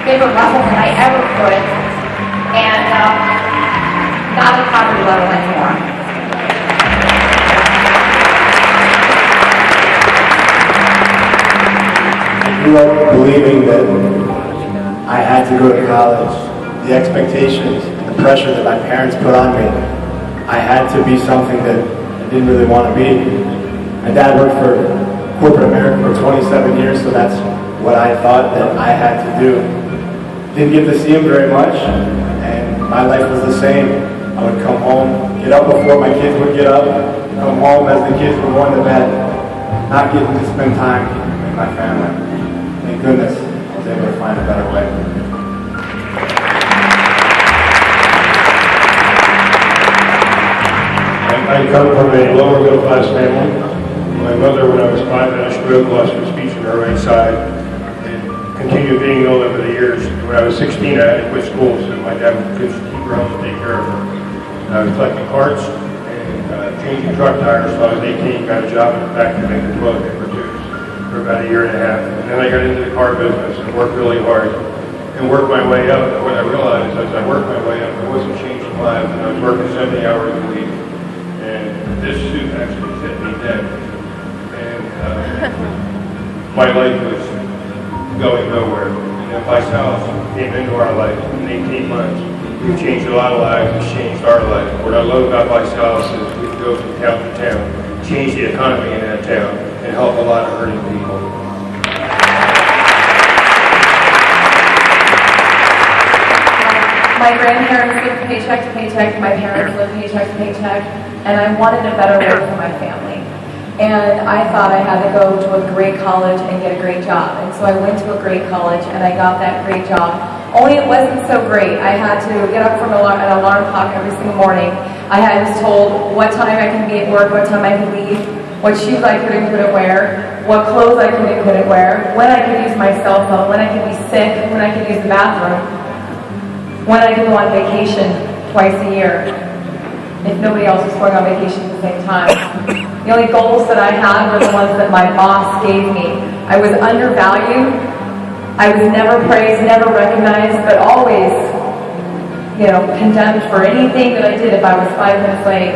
bigger muscles than I ever could, and not a poverty level anymore. I grew up believing that I had to go to college. The expectations and the pressure that my parents put on me, I had to be something that I didn't really want to be. My dad worked for corporate America for 27 years, so that's what I thought that I had to do. Didn't get to see him very much, and my life was the same. I would come home, get up before my kids would get up, come home as the kids were going to bed, not getting to spend time with my family. Thank goodness I was able to find a better way. I come from a lower middle class family. My mother, when I was 5, had a stroke, lost her speech on her right side, and continued being ill over the years. When I was 16, I had to quit school, so my dad could keep her home to take care of her. I was collecting parts and changing truck tires, so I was 18, got a job in the factory making toilet paper tubes for about a year and a half. And then I got into the car business and worked really hard and worked my way up. And what I realized as I worked my way up, I wasn't changing lives, and I was working 70 hours a week. And this suit actually hit me dead. And my life was going nowhere. And then ViSalus came into our life in 18 months. We've changed a lot of lives, it's changed our life. What I love about ViSalus is we can go from town to town, change the economy in that town, and help a lot of hurting people. My grandparents lived paycheck to paycheck, my parents lived paycheck to paycheck, and I wanted a better life for my family. And I thought I had to go to a great college and get a great job. And so I went to a great college and I got that great job. Only it wasn't so great. I had to get up from an alarm clock every single morning. I was told what time I could be at work, what time I could leave, what shoes I could and couldn't wear, what clothes I could and couldn't wear, when I could use my cell phone, when I could be sick, when I could use the bathroom, when I could go on vacation twice a year, if nobody else was going on vacation at the same time. The only goals that I had were the ones that my boss gave me. I was undervalued. I was never praised, never recognized, but always, condemned for anything that I did if I was 5 minutes late.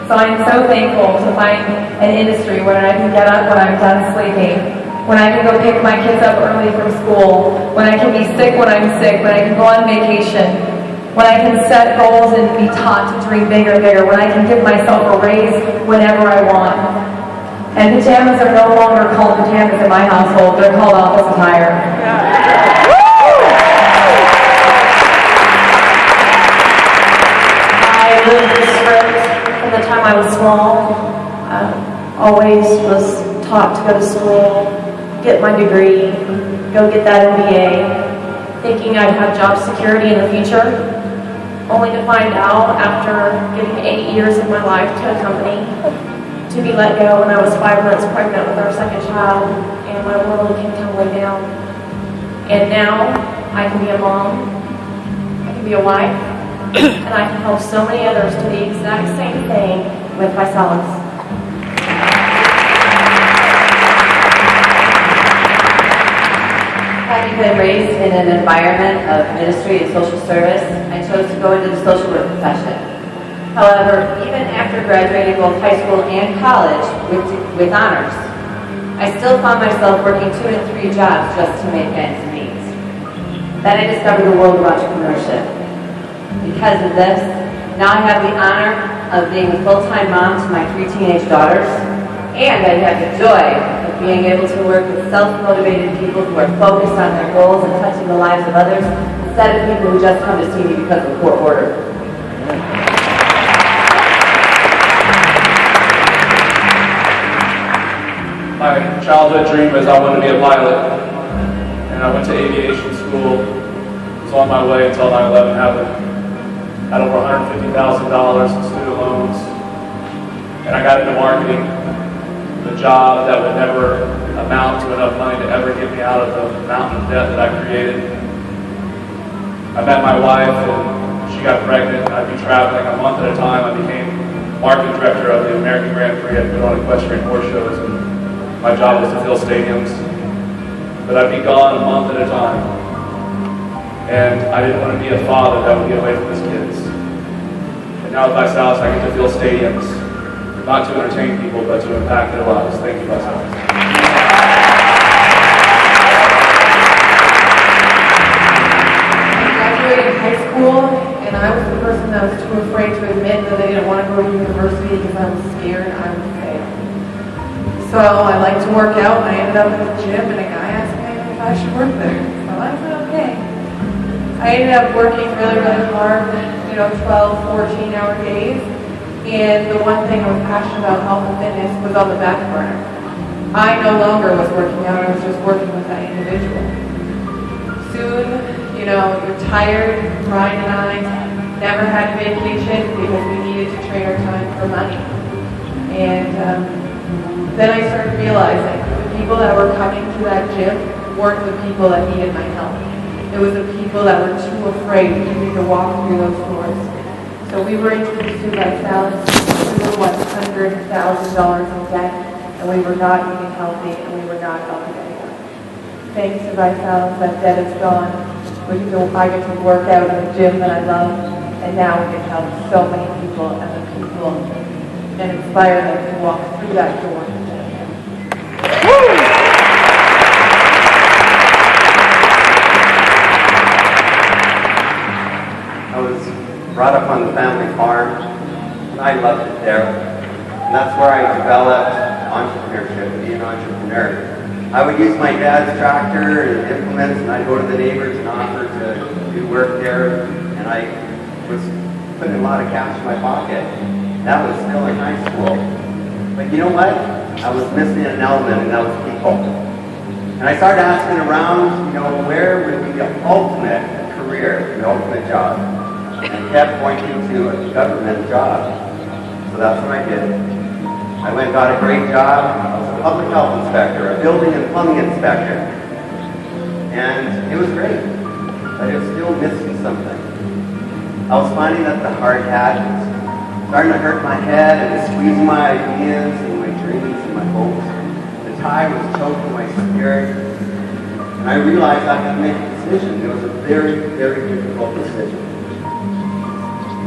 So I'm so thankful to find an industry where I can get up when I'm done sleeping, when I can go pick my kids up early from school, when I can be sick when I'm sick, when I can go on vacation, when I can set goals and be taught to dream bigger and bigger, when I can give myself a raise whenever I want. And pajamas are no longer called pajamas in my household, they're called office attire. I lived this script from the time I was small. Always was taught to go to school, get my degree, go get that MBA, thinking I'd have job security in the future. Only to find out after giving 8 years of my life to a company to be let go when I was 5 months pregnant with our second child, and my world came tumbling down. And now I can be a mom, I can be a wife, and I can help so many others do the exact same thing with ViSalus. Having been raised in an environment of ministry and social service, I chose to go into the social work profession. However, even after graduating both high school and college with honors, I still found myself working 2 and 3 jobs just to make ends meet. Then I discovered the world of entrepreneurship. Because of this, now I have the honor of being a full-time mom to my 3 teenage daughters, and I have the joy of being able to work with self-motivated people who are focused on their goals and touching the lives of others, instead of people who just come to see me because of court order. My childhood dream was I wanted to be a pilot, and I went to aviation school. Was on my way until 9/11 happened. Had over $150,000 in student loans, and I got into marketing. The job that would never amount to enough money to ever get me out of the mountain of debt that I created. I met my wife and she got pregnant. I'd be traveling a month at a time. I became marketing director of the American Grand Prix. I'd put on equestrian horse shows, and my job was to fill stadiums. But I'd be gone a month at a time. And I didn't want to be a father that would get away from his kids. And now with Vi-Salus, I get to fill stadiums, not to entertain people, but to impact their lives. Thank you, Vi-Salus. I graduated high school, and I was the person that was too afraid to admit that I didn't want to go to university because I was scared I would fail. So I like to work out, and I ended up at the gym, and a guy asked me if I should work there. So I said, okay. I ended up working really, really hard, 12, 14-hour days. And the one thing I was passionate about, health and fitness, was on the back burner. I no longer was working out, I was just working with that individual. Soon, you're tired. Ryan and I never had vacation because we needed to trade our time for money. And then I started realizing the people that were coming to that gym weren't the people that needed my help. It was the people that were too afraid to walk through those doors. So we were introduced to Vi-Salus. We were $100,000 in debt, and we were not eating healthy, and we were not helping anyone. Thanks to Vi-Salus, that debt is gone. I get to work out in the gym that I love, and now we can help so many people and inspire them to walk through that door. I was brought up on the family farm, and I loved it there. And that's where I developed entrepreneurship, to be an entrepreneur. I would use my dad's tractor and implements, and I'd go to the neighbors and offer to do work there, and I was putting a lot of cash in my pocket. That was still in high school. But you know what? I was missing an element, and that was people. And I started asking around, where would be the ultimate career, the ultimate job? And kept pointing to a government job. So that's what I did. I went and got a great job. I was a public health inspector, a building and plumbing inspector. And it was great, but it was still missing something. I was finding that the hard hat was starting to hurt my head and was squeezing my ideas and my dreams and my hopes. The tie was choking my spirit. And I realized I had to make a decision. It was a very, very difficult decision.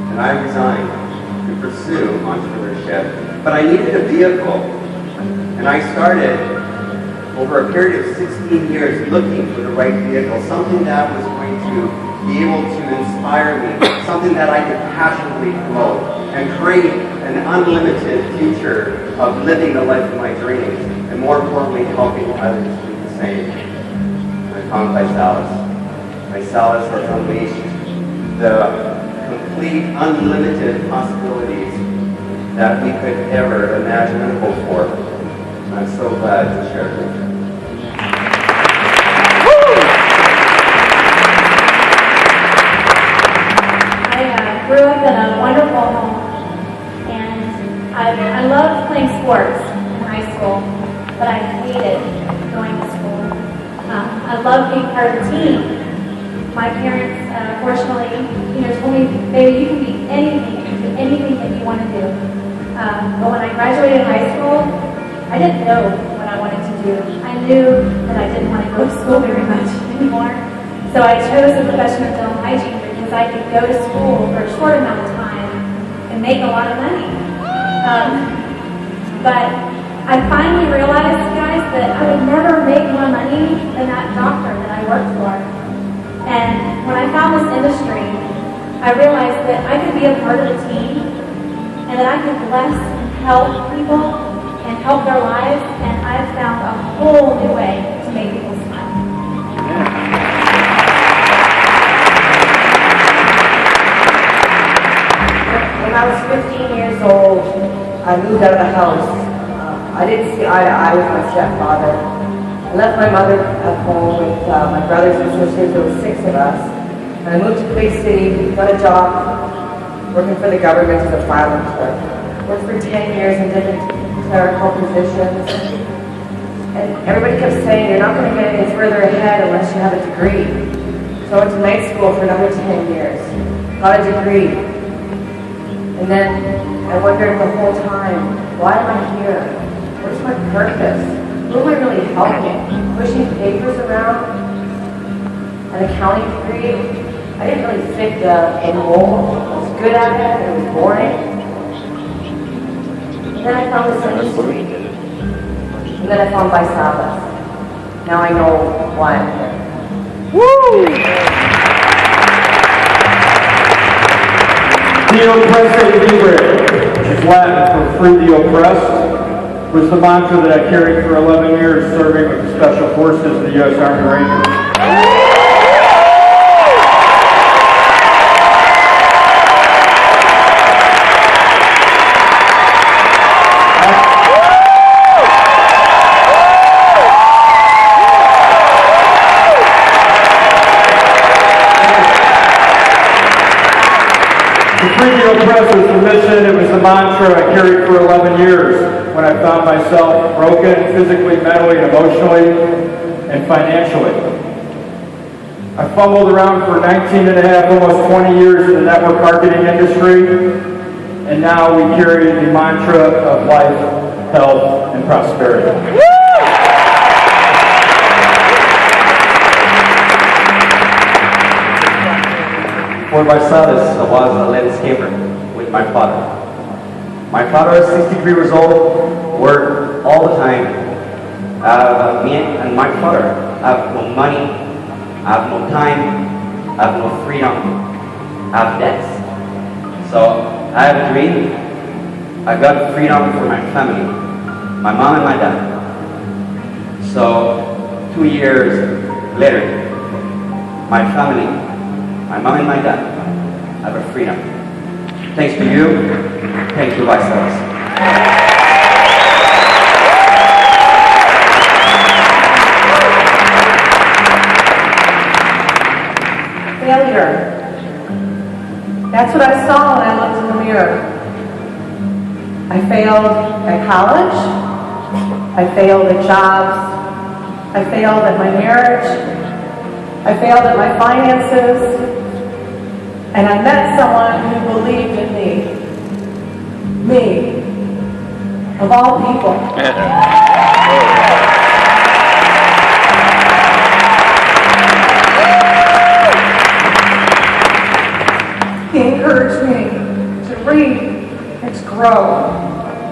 And I resigned to pursue entrepreneurship. But I needed a vehicle. And I started, over a period of 16 years, looking for the right vehicle, something that was going to be able to inspire me, something that I could passionately promote, and create an unlimited future of living the life of my dreams, and more importantly, helping others do the same. I found Vi-Salus. Vi-Salus has unleashed the complete, unlimited possibilities that we could ever imagine and hope for. And I'm so glad to share it with you. I grew up in a wonderful home, and I loved playing sports in high school, but I hated going to school. I loved being part of the team. My parents, fortunately, told me, baby, you can be anything that you want to do. But when I graduated high school, I didn't know what I wanted to do. I knew that I didn't want to go to school very much anymore. So I chose the profession of dental hygiene because I could go to school for a short amount of time and make a lot of money. But I finally realized, guys, that I would never make more money than that doctor that I worked for. And when I found this industry, I realized that I could be a part of the team and that I could bless and help people and help their lives, and I've found a whole new way to make people smile. When I was 15 years old, I moved out of the house. I didn't see eye to eye with my stepfather. I left my mother at home with my brothers and sisters. There were 6 of us. And I moved to Big City, got a job working for the government as a filing clerk. Worked for 10 years in different clerical positions. And everybody kept saying, you're not going to get any further ahead unless you have a degree. So I went to night school for another 10 years. Got a degree. And then I wondered the whole time, why am I here? What's my purpose? Who am I really helping? Pushing papers around? And an accounting degree. I didn't really fit the mold. I was good at it, but it was boring. And then I found this industry. And then I found Vi-Salus. Now I know why I'm here. Woo! The oppresse libre, which is Latin for free the oppressed, was the mantra that I carried for 11 years serving with the Special Forces of the U.S. Army Rangers. To free the oppressed was the mission, it was the mantra I carried for 11 years when I found myself broken physically, mentally, and emotionally, and financially. I fumbled around for 19 and a half, almost 20 years in the network marketing industry, and now we carry the mantra of life, health, and prosperity. For Vi-Salus, I was a landscaper with my father. My father is 63 years old, worked all the time. Me and my father have no money, have no time, have no freedom, have debts. So I have a dream. I got freedom for my family, my mom and my dad. So 2 years later, my family, my mom and my dad have a freedom. Thanks to you, thanks to Vi-Salus. Failure. That's what I saw when I looked in the mirror. I failed at college. I failed at jobs. I failed at my marriage. I failed at my finances. And I met someone who believed in me. Me. Of all people. He encouraged me to read and to grow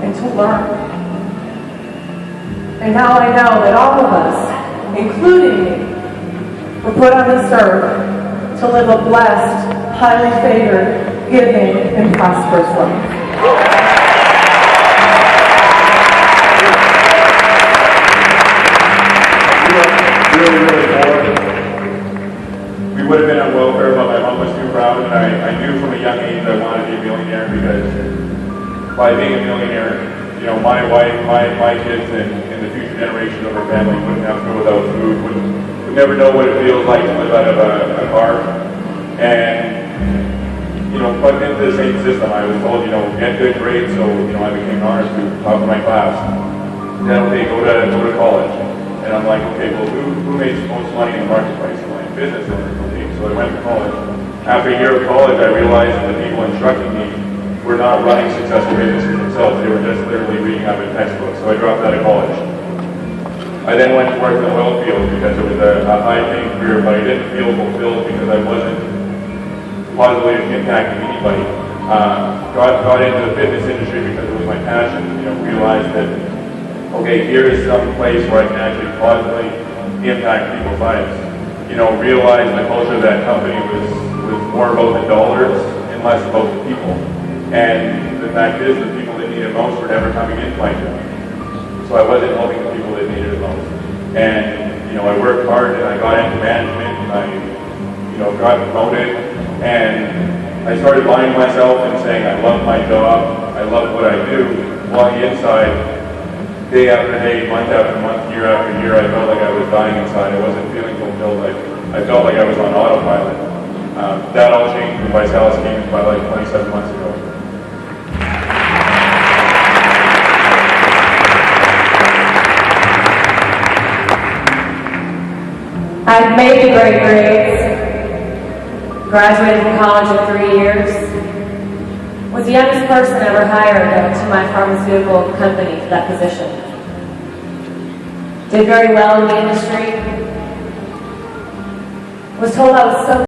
and to learn. And now I know that all of us, including me, were put on this earth to live a blessed, highly favored, giving, and prosperous life. Really poor. We would have been on welfare, but my mom was too proud, and I knew from a young age I wanted to be a millionaire because by being a millionaire, you know, my wife, my kids, and the future generations of our family wouldn't have to go without food, would never know what it feels like to live out of a car. And, you know, plugged into the same system. I was told, you know, get good grades, so, you know, I became an honor student, top of my class. Then, okay, go to college. And I'm like, okay, well, who makes most money in the marketplace? I'm like, business owners, okay. So I went to college. After a year of college, I realized that the people instructing me were not running successful businesses themselves. They were just literally reading out of a textbook. So I dropped out of college. I then went to work in the oil field because it was a high-paying career, but I didn't feel fulfilled because I wasn't positively impacting anybody. Got into the fitness industry because it was my passion. You know, realized that, okay, here is some place where I can actually positively impact people's lives. You know, realized the culture of that company was more about the dollars and less about the people. And the fact is, the people that needed most were never coming into my job. So I wasn't helping the people that needed it most. And, you know, I worked hard and I got into management and I, you know, got promoted. And I started lying to myself and saying I love my job, I love what I do. While on the inside, day after day, month after month, year after year, I felt like I was dying inside. I wasn't feeling fulfilled. I felt like I was on autopilot. That all changed when Vi-Salus came into my life 27 months ago. I've made the great grades, graduated from college in 3 years, was the youngest person ever hired to my pharmaceutical company for that position. Did very well in the industry. was told I was so